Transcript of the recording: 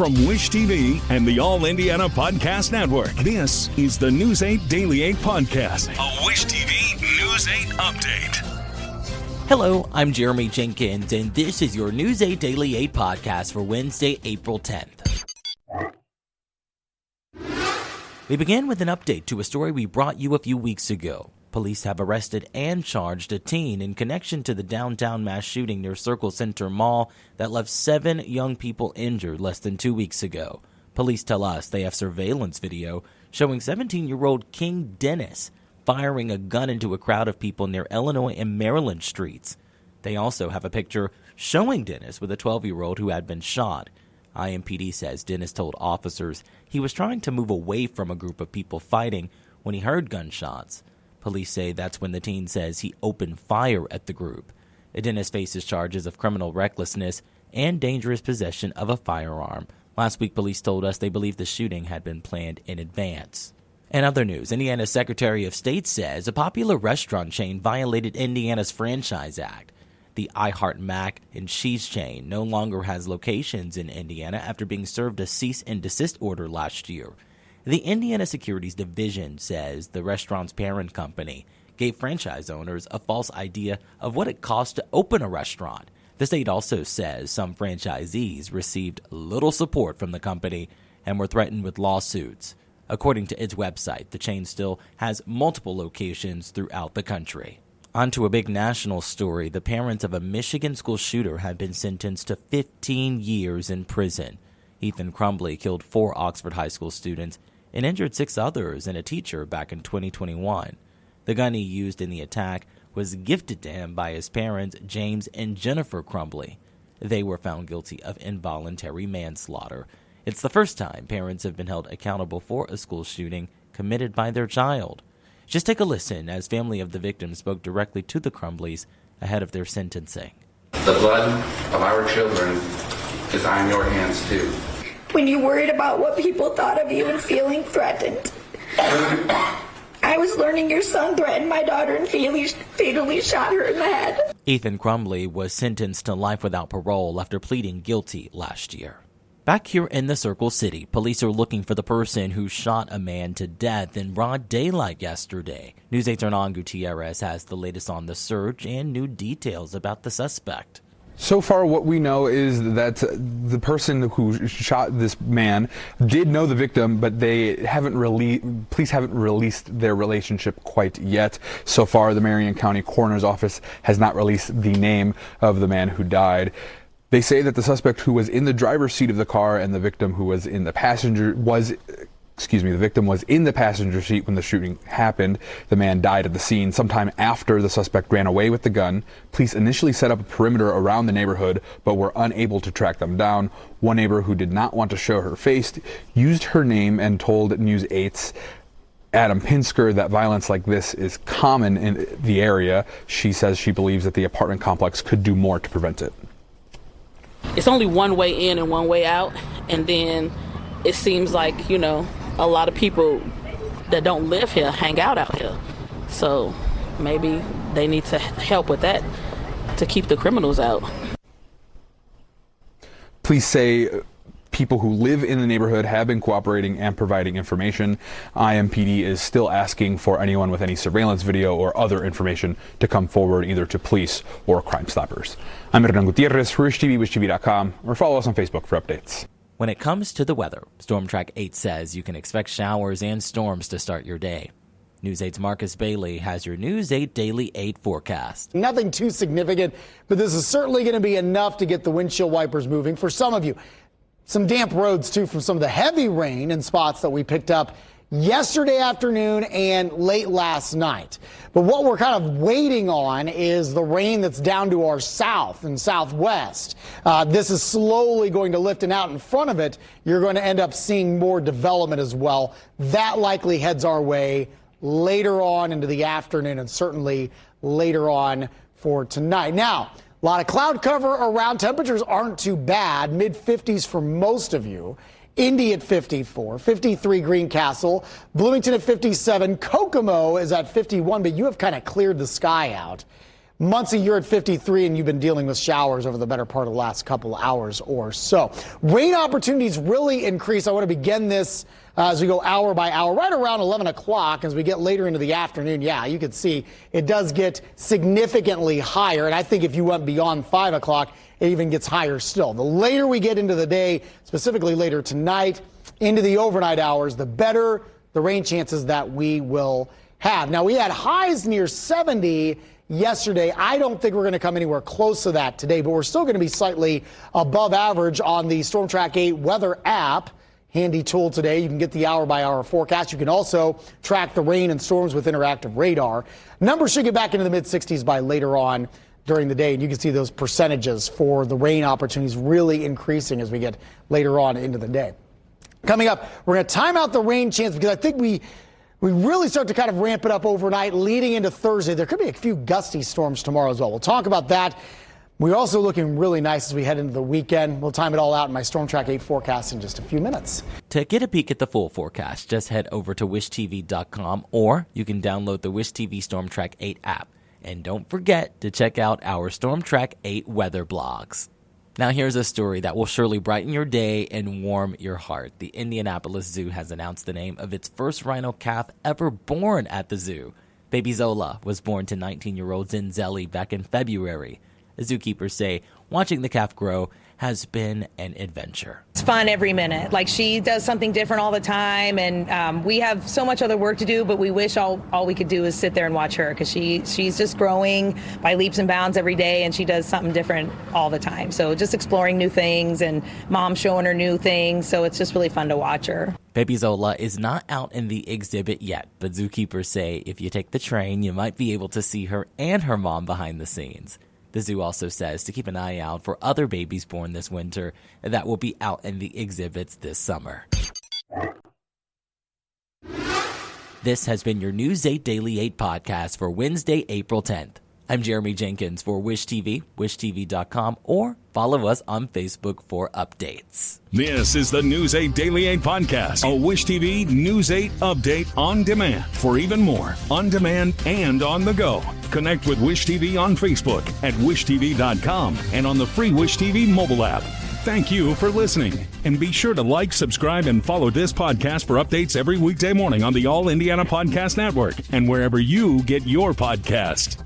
From Wish TV and the All Indiana Podcast Network, this is the News 8 Daily 8 Podcast, a Wish TV News 8 update. Hello, I'm Jeremy Jenkins, and this is your News 8 Daily 8 Podcast for Wednesday, April 10th. We begin with an update to a story we brought you a few weeks ago. Police have arrested and charged a teen in connection to the downtown mass shooting near Circle Center Mall that left 7 young people injured less than 2 weeks ago. Police tell us they have surveillance video showing 17-year-old King Dennis firing a gun into a crowd of people near Illinois and Maryland streets. They also have a picture showing Dennis with a 12-year-old who had been shot. IMPD says Dennis told officers he was trying to move away from a group of people fighting when he heard gunshots. Police say that's when the teen says he opened fire at the group. Dennis faces charges of criminal recklessness and dangerous possession of a firearm. Last week, police told us they believe the shooting had been planned in advance. In other news, Indiana's Secretary of State says a popular restaurant chain violated Indiana's Franchise Act. The I Heart Mac and Cheese chain no longer has locations in Indiana after being served a cease and desist order last year. The Indiana Securities Division says the restaurant's parent company gave franchise owners a false idea of what it costs to open a restaurant. The state also says some franchisees received little support from the company and were threatened with lawsuits. According to its website, the chain still has multiple locations throughout the country. On to a big national story. The parents of a Michigan school shooter have been sentenced to 15 years in prison. Ethan Crumbly killed 4 Oxford High School students and injured 6 others and a teacher back in 2021. The gun he used in the attack was gifted to him by his parents, James and Jennifer Crumbly. They were found guilty of involuntary manslaughter. It's the first time parents have been held accountable for a school shooting committed by their child. Just take a listen as family of the victim spoke directly to the Crumbleys ahead of their sentencing. The blood of our children is on your hands too. When you worried about what people thought of you and feeling threatened. I was learning your son threatened my daughter and fatally shot her in the head. Ethan Crumbly was sentenced to life without parole after pleading guilty last year. Back here in the Circle City, police are looking for the person who shot a man to death in broad daylight yesterday. News 8's Hernan Gutierrez has the latest on the search and new details about the suspect. So far, what we know is that the person who shot this man did know the victim, but police haven't released their relationship quite yet. So far, the Marion County Coroner's Office has not released the name of the man who died. They say that the suspect who was in the driver's seat of the car and the victim who was in the passenger the victim was in the passenger seat when the shooting happened. The man died at the scene sometime after the suspect ran away with the gun. Police initially set up a perimeter around the neighborhood, but were unable to track them down. One neighbor who did not want to show her face used her name and told News 8's Adam Pinsker that violence like this is common in the area. She says she believes that the apartment complex could do more to prevent it. It's only one way in and one way out, and then it seems like, a lot of people that don't live here hang out here. So maybe they need to help with that to keep the criminals out. Police say people who live in the neighborhood have been cooperating and providing information. IMPD is still asking for anyone with any surveillance video or other information to come forward either to police or Crime Stoppers. I'm Hernan Gutierrez for Wish TV, wishtv.com, or follow us on Facebook for updates. When it comes to the weather, Storm Track 8 says you can expect showers and storms to start your day. News 8's Marcus Bailey has your News 8 Daily 8 forecast. Nothing too significant, but this is certainly going to be enough to get the windshield wipers moving for some of you. Some damp roads, too, from some of the heavy rain in spots that we picked up yesterday afternoon and late last night. But what we're kind of waiting on is the rain that's down to our south and southwest. This is slowly going to lift, and out in front of it, you're going to end up seeing more development as well. That likely heads our way later on into the afternoon and certainly later on for tonight. Now, a lot of cloud cover around. Temperatures aren't too bad, mid-50s for most of you. Indy at 54, 53 Greencastle, Bloomington at 57, Kokomo is at 51, but you have kind of cleared the sky out. Muncie, you're at 53, and you've been dealing with showers over the better part of the last couple of hours or so. Rain opportunities really increase. I want to begin this as we go hour by hour, right around 11 o'clock. As we get later into the afternoon, yeah, you can see it does get significantly higher. And I think if you went beyond 5 o'clock, it even gets higher still. The later we get into the day, specifically later tonight, into the overnight hours, the better the rain chances that we will have. Now, we had highs near 70 yesterday. I don't think we're going to come anywhere close to that today, but we're still going to be slightly above average on the Storm Track 8 weather app. Handy tool today. You can get the hour-by-hour forecast. You can also track the rain and storms with interactive radar. Numbers should get back into the mid-60s by later on during the day, and you can see those percentages for the rain opportunities really increasing as we get later on into the day. Coming up, we're going to time out the rain chance because I think we really start to kind of ramp it up overnight leading into Thursday. There could be a few gusty storms tomorrow as well. We'll talk about that. We're also looking really nice as we head into the weekend. We'll time it all out in my Storm Track 8 forecast in just a few minutes. To get a peek at the full forecast, just head over to wishtv.com, or you can download the Wish TV Storm Track 8 app. And don't forget to check out our Storm Track 8 weather blogs. Now here's a story that will surely brighten your day and warm your heart. The Indianapolis Zoo has announced the name of its first rhino calf ever born at the zoo. Baby Zola was born to 19-year-old Zinzelli back in February. The zookeepers say watching the calf grow has been an adventure. It's fun every minute. Like, she does something different all the time, and we have so much other work to do, but we wish all we could do is sit there and watch her, because she's just growing by leaps and bounds every day, and she does something different all the time. So just exploring new things, and mom showing her new things, so it's just really fun to watch her. Baby Zola is not out in the exhibit yet, but zookeepers say if you take the train, you might be able to see her and her mom behind the scenes. The zoo also says to keep an eye out for other babies born this winter that will be out in the exhibits this summer. This has been your News 8 Daily 8 podcast for Wednesday, April 10th. I'm Jeremy Jenkins for Wish TV, wishtv.com, or follow us on Facebook for updates. This is the News 8 Daily 8 podcast, a Wish TV News 8 update on demand. For even more, on demand and on the go, connect with Wish TV on Facebook at wishtv.com and on the free Wish TV mobile app. Thank you for listening, and be sure to like, subscribe, and follow this podcast for updates every weekday morning on the All Indiana Podcast Network and wherever you get your podcast.